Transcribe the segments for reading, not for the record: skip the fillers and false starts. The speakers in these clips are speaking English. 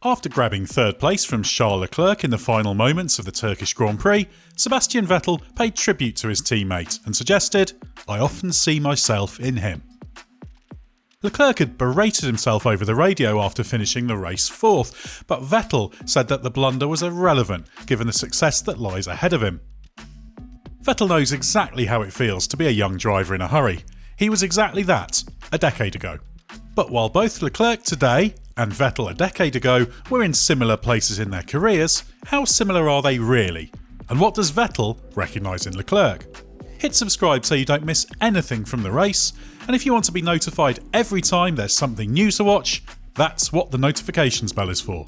After grabbing third place from Charles Leclerc in the final moments of the Turkish Grand Prix, Sebastian Vettel paid tribute to his teammate and suggested, "I often see myself in him." Leclerc had berated himself over the radio after finishing the race fourth, but Vettel said that the blunder was irrelevant given the success that lies ahead of him. Vettel knows exactly how it feels to be a young driver in a hurry. He was exactly that a decade ago. But while both Leclerc today and Vettel a decade ago were in similar places in their careers, how similar are they really? And what does Vettel recognise in Leclerc? Hit subscribe so you don't miss anything from the race, and if you want to be notified every time there's something new to watch, that's what the notifications bell is for.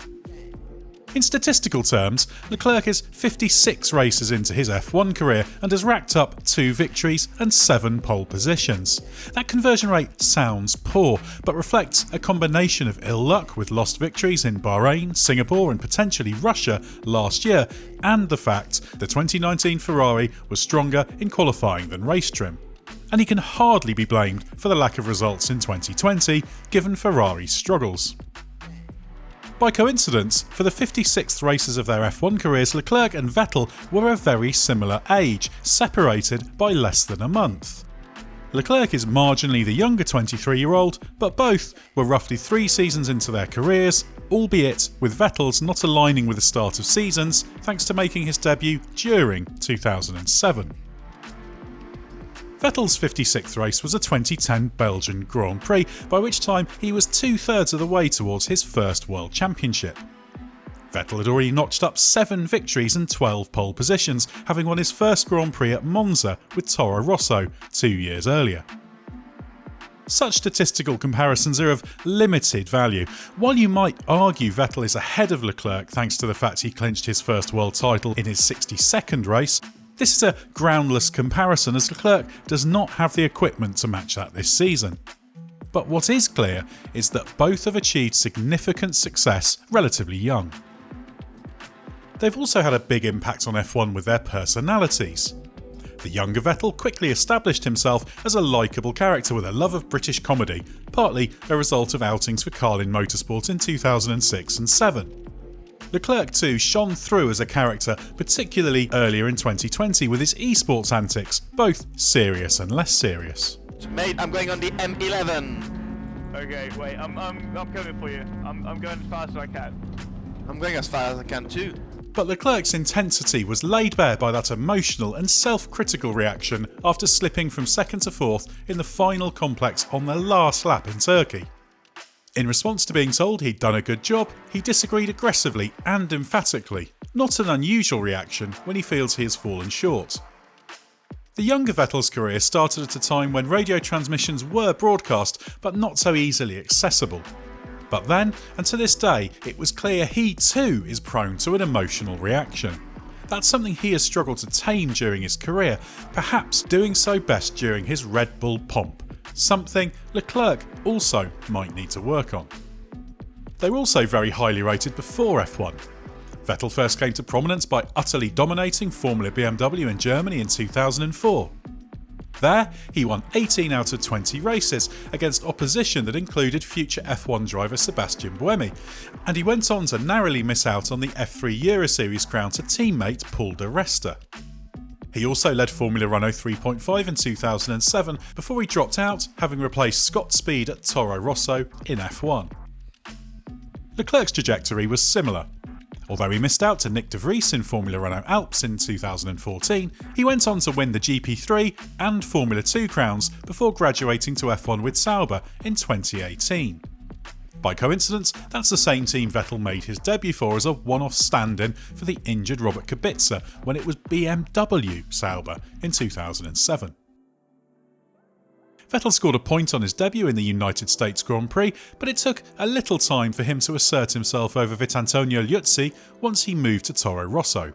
In statistical terms, Leclerc is 56 races into his F1 career and has racked up 2 victories and 7 pole positions. That conversion rate sounds poor, but reflects a combination of ill luck with lost victories in Bahrain, Singapore and potentially Russia last year, and the fact the 2019 Ferrari was stronger in qualifying than race trim. And he can hardly be blamed for the lack of results in 2020, given Ferrari's struggles. By coincidence, for the 56th races of their F1 careers, Leclerc and Vettel were a very similar age, separated by less than a month. Leclerc is marginally the younger 23-year-old, but both were roughly 3 seasons into their careers, albeit with Vettel's not aligning with the start of seasons thanks to making his debut during 2007. Vettel's 56th race was a 2010 Belgian Grand Prix, by which time he was 2/3 of the way towards his first World Championship. Vettel had already notched up 7 victories and 12 pole positions, having won his first Grand Prix at Monza with Toro Rosso 2 years earlier. Such statistical comparisons are of limited value. While you might argue Vettel is ahead of Leclerc thanks to the fact he clinched his first world title in his 62nd race, this is a groundless comparison as Leclerc does not have the equipment to match that this season. But what is clear is that both have achieved significant success relatively young. They've also had a big impact on F1 with their personalities. The younger Vettel quickly established himself as a likeable character with a love of British comedy, partly a result of outings for Carlin Motorsport in 2006 and 2007. Leclerc too shone through as a character, particularly earlier in 2020 with his esports antics, both serious and less serious. Mate, I'm going on the M11. Okay, wait, I'm coming for you. I'm going as fast as I can. I'm going as fast as I can too. But Leclerc's intensity was laid bare by that emotional and self-critical reaction after slipping from 2nd to 4th in the final complex on the last lap in Turkey. In response to being told he'd done a good job, he disagreed aggressively and emphatically, not an unusual reaction when he feels he has fallen short. The younger Vettel's career started at a time when radio transmissions were broadcast but not so easily accessible. But then, and to this day, it was clear he too is prone to an emotional reaction. That's something he has struggled to tame during his career, perhaps doing so best during his Red Bull pomp. Something Leclerc also might need to work on. They were also very highly rated before F1. Vettel first came to prominence by utterly dominating Formula BMW in Germany in 2004. There, he won 18 out of 20 races against opposition that included future F1 driver Sebastian Vettel, and he went on to narrowly miss out on the F3 Euroseries crown to teammate Paul di Resta. He also led Formula Renault 3.5 in 2007 before he dropped out, having replaced Scott Speed at Toro Rosso in F1. Leclerc's trajectory was similar. Although he missed out to Nick de Vries in Formula Renault Alps in 2014, he went on to win the GP3 and Formula 2 crowns before graduating to F1 with Sauber in 2018. By coincidence, that's the same team Vettel made his debut for as a one-off stand-in for the injured Robert Kubica when it was BMW Sauber in 2007. Vettel scored a point on his debut in the United States Grand Prix, but it took a little time for him to assert himself over Vitantonio Liuzzi once he moved to Toro Rosso.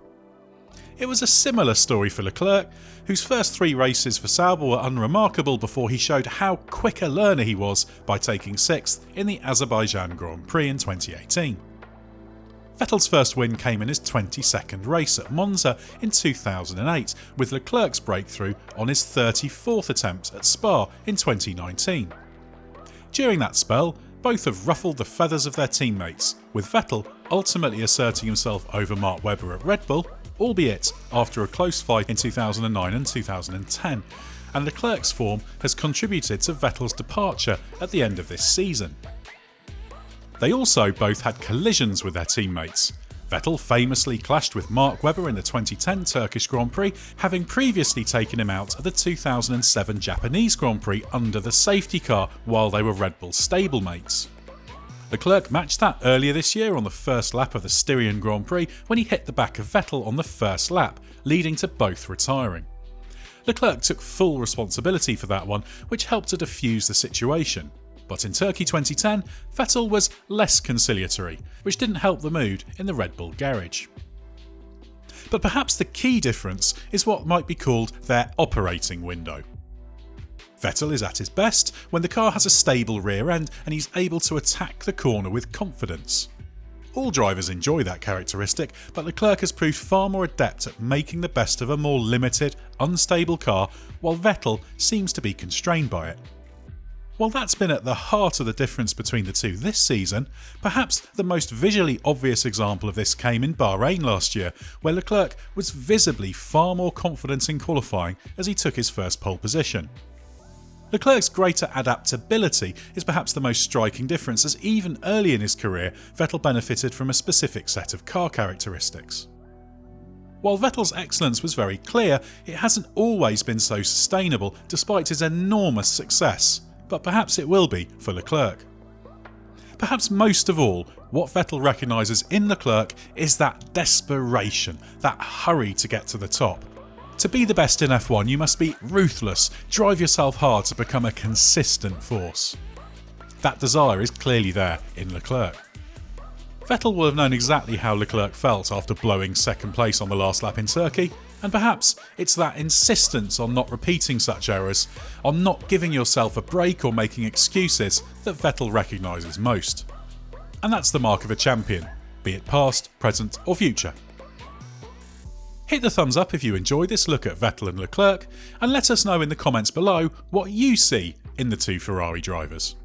It was a similar story for Leclerc, whose first 3 races for Sauber were unremarkable before he showed how quick a learner he was by taking 6th in the Azerbaijan Grand Prix in 2018. Vettel's first win came in his 22nd race at Monza in 2008, with Leclerc's breakthrough on his 34th attempt at Spa in 2019. During that spell, both have ruffled the feathers of their teammates, with Vettel ultimately asserting himself over Mark Webber at Red Bull, albeit after a close fight in 2009 and 2010, and Leclerc's form has contributed to Vettel's departure at the end of this season. They also both had collisions with their teammates. Vettel famously clashed with Mark Webber in the 2010 Turkish Grand Prix, having previously taken him out at the 2007 Japanese Grand Prix under the safety car while they were Red Bull stablemates. Leclerc matched that earlier this year on the first lap of the Styrian Grand Prix when he hit the back of Vettel on the first lap, leading to both retiring. Leclerc took full responsibility for that one, which helped to defuse the situation. But in Turkey 2010, Vettel was less conciliatory, which didn't help the mood in the Red Bull garage. But perhaps the key difference is what might be called their operating window. Vettel is at his best when the car has a stable rear end and he's able to attack the corner with confidence. All drivers enjoy that characteristic, but Leclerc has proved far more adept at making the best of a more limited, unstable car, while Vettel seems to be constrained by it. While that's been at the heart of the difference between the two this season, perhaps the most visually obvious example of this came in Bahrain last year, where Leclerc was visibly far more confident in qualifying as he took his first pole position. Leclerc's greater adaptability is perhaps the most striking difference, as even early in his career, Vettel benefited from a specific set of car characteristics. While Vettel's excellence was very clear, it hasn't always been so sustainable despite his enormous success. But perhaps it will be for Leclerc. Perhaps most of all, what Vettel recognises in Leclerc is that desperation, that hurry to get to the top. To be the best in F1, you must be ruthless, drive yourself hard to become a consistent force. That desire is clearly there in Leclerc. Vettel will have known exactly how Leclerc felt after blowing second place on the last lap in Turkey, and perhaps it's that insistence on not repeating such errors, on not giving yourself a break or making excuses, that Vettel recognises most. And that's the mark of a champion, be it past, present or future. Hit the thumbs up if you enjoyed this look at Vettel and Leclerc, and let us know in the comments below what you see in the two Ferrari drivers.